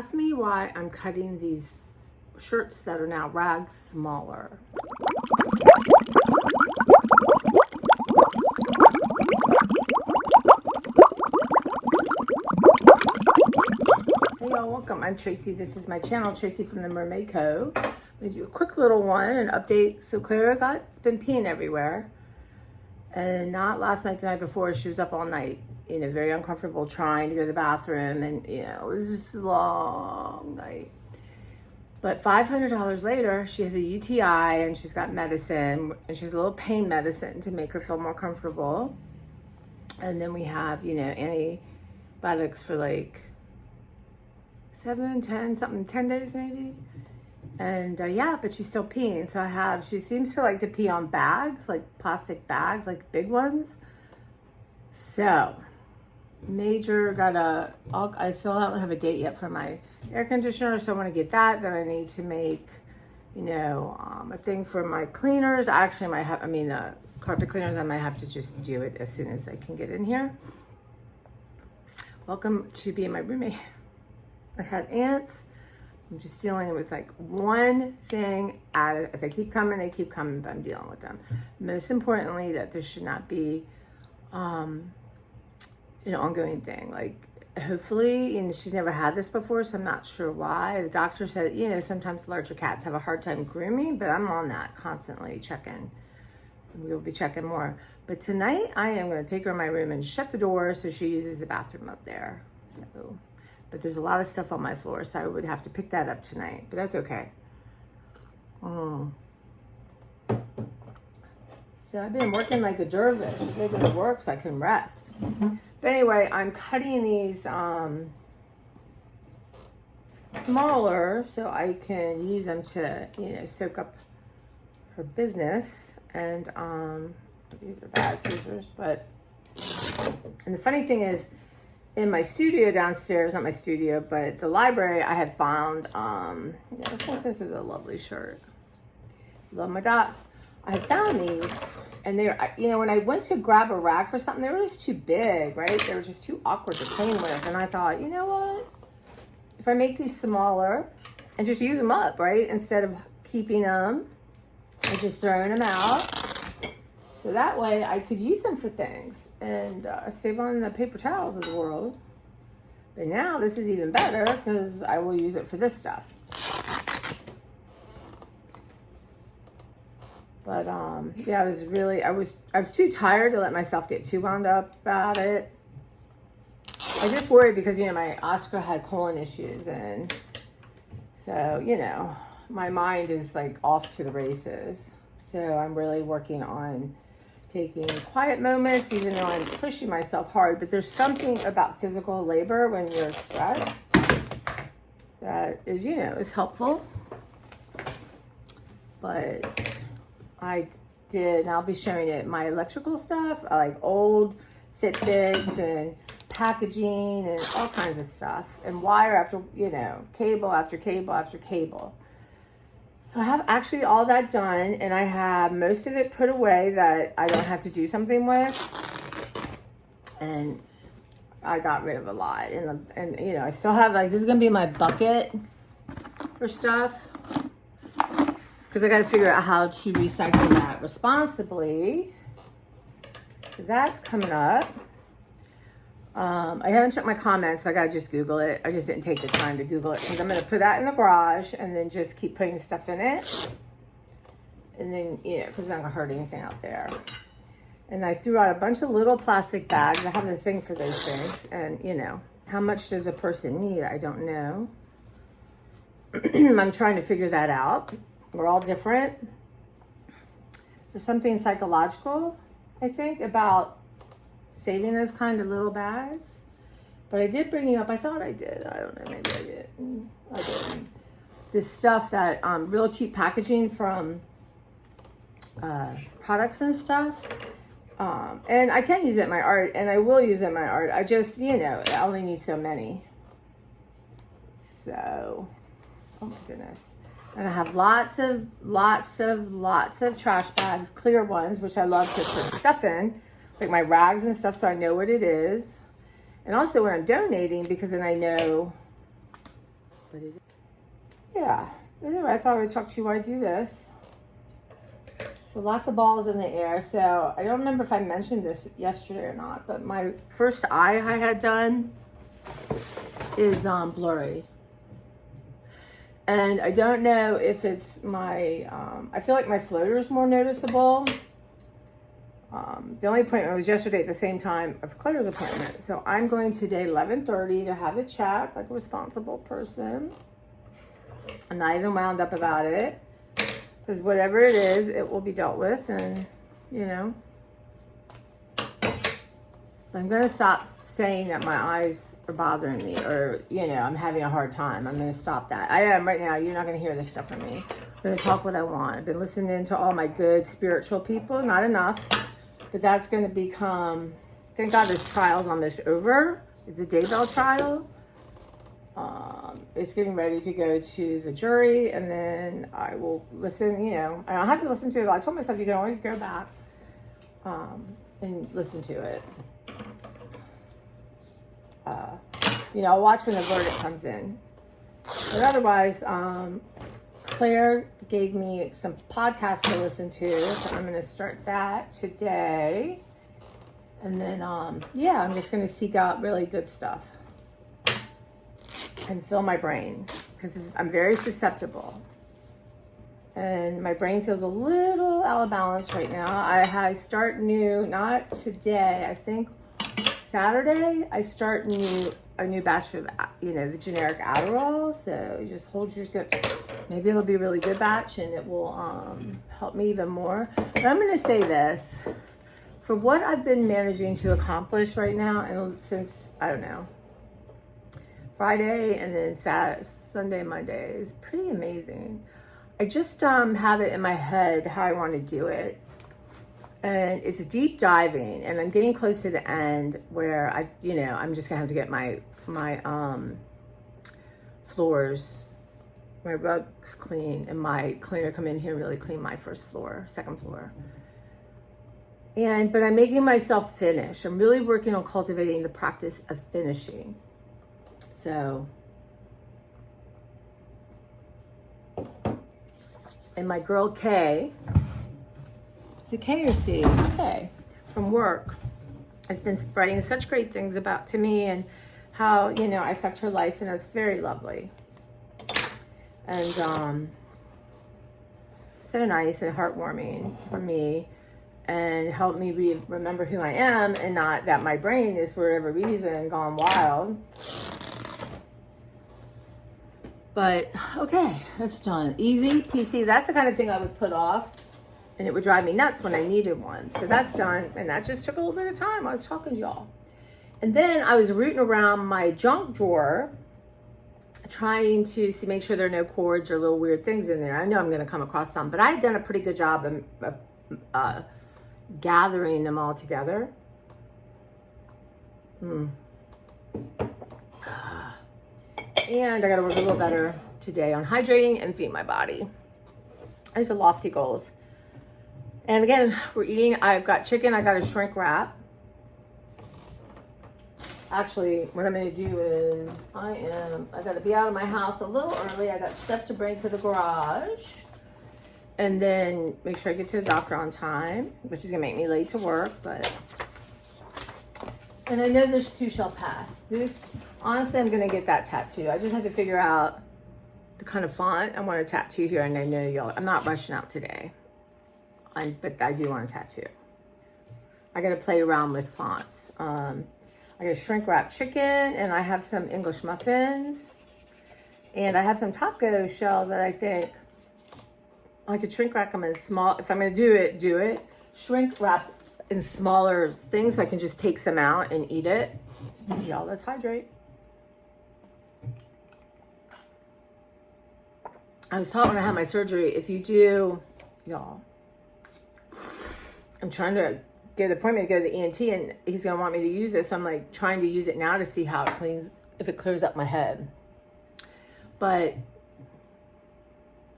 asked me why I'm cutting these shirts that are now rags smaller. Hey y'all, welcome. I'm Tracy. This is my channel, Tracy from the Mermaid Co. I'm going to do a quick little one, an update. So Clara been peeing everywhere. And not last night, the night before, she was up all night, very uncomfortable trying to go to the bathroom. And, it was just a long night. But $500 later, she has a UTI and she's got medicine. And she's a little pain medicine to make her feel more comfortable. And then we have, antibiotics for like 10 days maybe. And but she's still peeing. So she seems to like to pee on bags, like plastic bags, like big ones. So I still don't have a date yet for my air conditioner. So I want to get that. Then I need to make, a thing for my cleaners. Actually, the carpet cleaners, I might have to just do it as soon as I can get in here. Welcome to being my roommate. I had ants. I'm just dealing with like one thing at it. If they keep coming, they keep coming, but I'm dealing with them. Most importantly, that there should not be, an ongoing thing. Like, hopefully, she's never had this before, so I'm not sure why. The doctor said, sometimes larger cats have a hard time grooming, but I'm on that constantly checking. We'll be checking more. But tonight, I am going to take her in my room and shut the door so she uses the bathroom up there. So. But there's a lot of stuff on my floor, so I would have to pick that up tonight. But that's okay. So I've been working like a dervish. I gotta go to work so I can rest. But anyway, I'm cutting these smaller so I can use them to, soak up her business. And these are bad scissors, and the funny thing is, in my studio downstairs, not my studio, but the library, I had found, this is a lovely shirt. Love my dots. I had found these, and they're, when I went to grab a rag for something, they were just too big, right? They were just too awkward to clean with. And I thought, you know what? If I make these smaller and just use them up, right? Instead of keeping them and just throwing them out. So that way I could use them for things and save on the paper towels of the world. But now this is even better because I will use it for this stuff. But I was too tired to let myself get too wound up about it. I just worried because, my Oscar had colon issues, and so, my mind is like off to the races. So I'm really working on taking quiet moments, even though I'm pushing myself hard. But there's something about physical labor when you're stressed that is, is helpful. But and I'll be showing it, my electrical stuff, like old Fitbits and packaging and all kinds of stuff. And wire after, cable after cable after cable. So I have actually all that done, and I have most of it put away that I don't have to do something with. And I got rid of a lot. And I still have, this is going to be my bucket for stuff. Because I got to figure out how to recycle that responsibly. So that's coming up. I haven't checked my comments, so I gotta just Google it. I just didn't take the time to Google it because I'm gonna put that in the garage and then just keep putting stuff in it. And then, because it's not gonna hurt anything out there. And I threw out a bunch of little plastic bags. I have a thing for those things. And, how much does a person need? I don't know. I'm trying to figure that out. We're all different. There's something psychological, I think, about saving those kind of little bags. But I did bring you up, I thought I did. I don't know, maybe I did. I didn't. This stuff that, real cheap packaging from products and stuff. And I can use it in my art, and I will use it in my art. I just, I only need so many. So, oh my goodness. And I have lots of trash bags, clear ones, which I love to put stuff in. Like my rags and stuff, so I know what it is. And also when I'm donating, because then I know what it is. Yeah. Anyway, I thought I would talk to you while I do this. So lots of balls in the air. So I don't remember if I mentioned this yesterday or not, but my first eye I had done is blurry. And I don't know if it's my, I feel like my floater is more noticeable. The only appointment was yesterday at the same time of Claire's appointment. So I'm going today 11:30 to have a chat like a responsible person. I'm not even wound up about it. Because whatever it is, it will be dealt with. And, you know, I'm going to stop saying that my eyes are bothering me or, you know, I'm having a hard time. I'm going to stop that. I am right now. You're not going to hear this stuff from me. I'm going to talk what I want. I've been listening to all my good spiritual people. Not enough. But that's going to become, thank God this trial's almost over. It's the Daybell trial. It's getting ready to go to the jury, and then I will listen, you know. I don't have to listen to it. I told myself you can always go back and listen to it. You know, I'll watch when the verdict comes in. But otherwise, Claire gave me some podcasts to listen to, so I'm going to start that today. And then, yeah, I'm just going to seek out really good stuff and fill my brain because I'm very susceptible. And my brain feels a little out of balance right now. I start new, not today, I think Saturday, I start a new batch of, you know, the generic Adderall. So you just hold your guts. Maybe it'll be a really good batch and it will help me even more. But I'm going to say this. For what I've been managing to accomplish right now, and since, I don't know, Friday and then Saturday, Sunday, Monday is pretty amazing. I just have it in my head how I want to do it. And it's deep diving, and I'm getting close to the end where I'm just gonna have to get my floors, my rugs clean, and my cleaner come in here and really clean my second floor. But I'm making myself finish. I'm really working on cultivating the practice of finishing. So, and my girl Kay, is it K or C? K, from work, has been spreading such great things to me and how, you know, I affect her life, and that's very lovely. And so nice and heartwarming for me, and helped me remember who I am, and not that my brain is, for whatever reason, gone wild. But, okay, that's done. Easy peasy. That's the kind of thing I would put off, and it would drive me nuts when I needed one. So that's done, and that just took a little bit of time. I was talking to y'all. And then I was rooting around my junk drawer, trying to make sure there are no cords or little weird things in there. I know I'm going to come across some, but I had done a pretty good job of gathering them all together. And I got to work a little better today on hydrating and feeding my body. Those are lofty goals. And again, we're eating. I've got chicken. I got a shrink wrap. Actually, what I'm going to do is I got to be out of my house a little early. I got stuff to bring to the garage. And then make sure I get to the doctor on time, which is going to make me late to work. And I know this too shall pass. Honestly, I'm going to get that tattoo. I just have to figure out the kind of font I want to tattoo here. And I know y'all, I'm not rushing out today. But I do want a tattoo. I got to play around with fonts. I got a shrink wrap chicken, and I have some English muffins. And I have some taco shells that I think I could shrink wrap them in small. If I'm going to do it. Shrink wrap in smaller things so I can just take some out and eat it. Y'all, let's hydrate. I was taught when I had my surgery, if you do, y'all, I'm trying to get an appointment to go to the ENT, and he's going to want me to use this. So I'm like trying to use it now to see how it cleans, if it clears up my head. But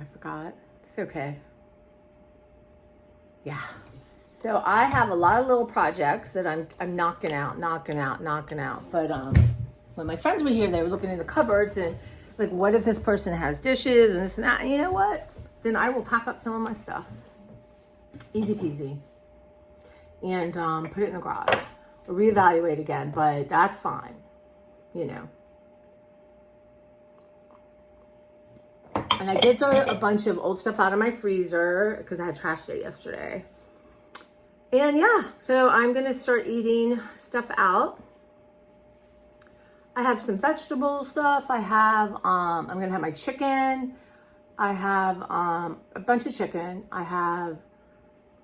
I forgot. It's okay. Yeah. So I have a lot of little projects that I'm knocking out. But when my friends were here, they were looking in the cupboards, and Like, what if this person has dishes and this and that? And you know what? Then I will pack up some of my stuff. Easy peasy. And put it in the garage. Or reevaluate again, but that's fine. You know. And I did throw a bunch of old stuff out of my freezer because I had trash day yesterday. And yeah, so I'm going to start eating stuff out. I have some vegetable stuff. I have, I'm going to have my chicken. I have a bunch of chicken. I have,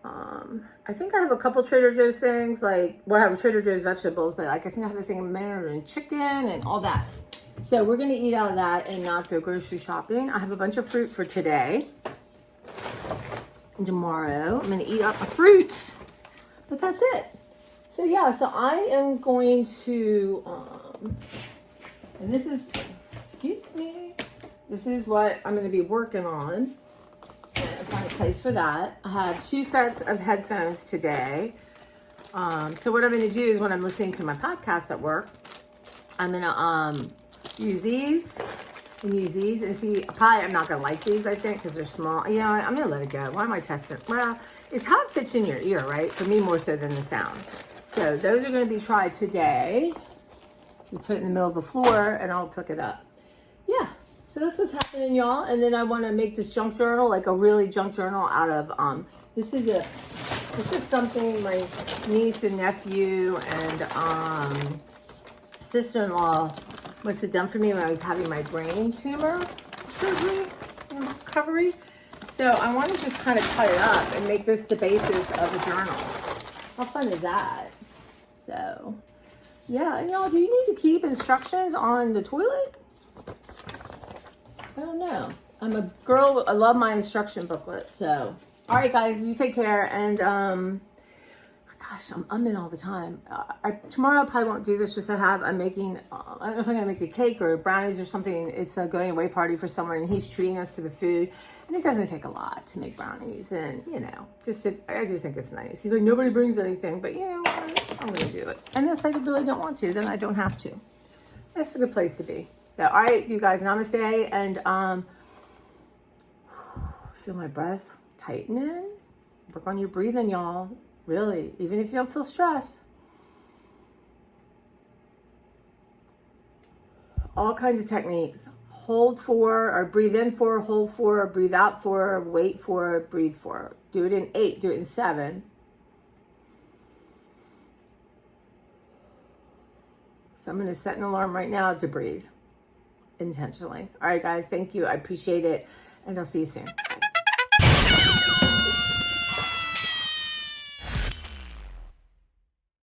I think I have a couple Trader Joe's things. Like, well, I have Trader Joe's vegetables, but like I think I have a thing of Mandarin chicken and all that. So we're going to eat out of that and not go grocery shopping. I have a bunch of fruit for today. And tomorrow I'm going to eat up my fruits. But that's it. So yeah, so I am going to, and this is, excuse me, this is what I'm going to be working on. And find a place for that. I have 2 sets of headphones today. So what I'm going to do is when I'm listening to my podcast at work, I'm going to use these and use these. And see, probably I'm not going to like these, I think, because they're small. You know, I'm going to let it go. Why am I testing? Well, it's how it fits in your ear, right? For me, more so than the sound. So those are going to be tried today. You put it in the middle of the floor and I'll pick it up. Yeah. So that's what's happening, y'all. And then I want to make this junk journal, like a really junk journal out of, this is something my niece and nephew and sister-in-law must have done for me when I was having my brain tumor surgery and recovery. So I want to just kind of cut it up and make this the basis of a journal. How fun is that? So, yeah. And y'all, do you need to keep instructions on the toilet? I don't know. I'm a girl. I love my instruction booklet. So, all right, guys, you take care. And, gosh, I'm umming all the time. Tomorrow I probably won't do this. Just I'm making, I don't know if I'm going to make a cake or brownies or something. It's a going away party for someone and he's treating us to the food. And it doesn't take a lot to make brownies. And, you know, I just think it's nice. He's like, nobody brings anything. But, you know what? I'm going to do it. And if I really don't want to, then I don't have to. That's a good place to be. So, all right, you guys, namaste. And feel my breath tightening. Work on your breathing, y'all. Really, even if you don't feel stressed. All kinds of techniques. Hold for, or breathe in for, hold for, breathe out for, wait for, breathe for. Do it in 8, do it in 7. So I'm going to set an alarm right now to breathe intentionally. All right, guys, thank you. I appreciate it. And I'll see you soon. Bye.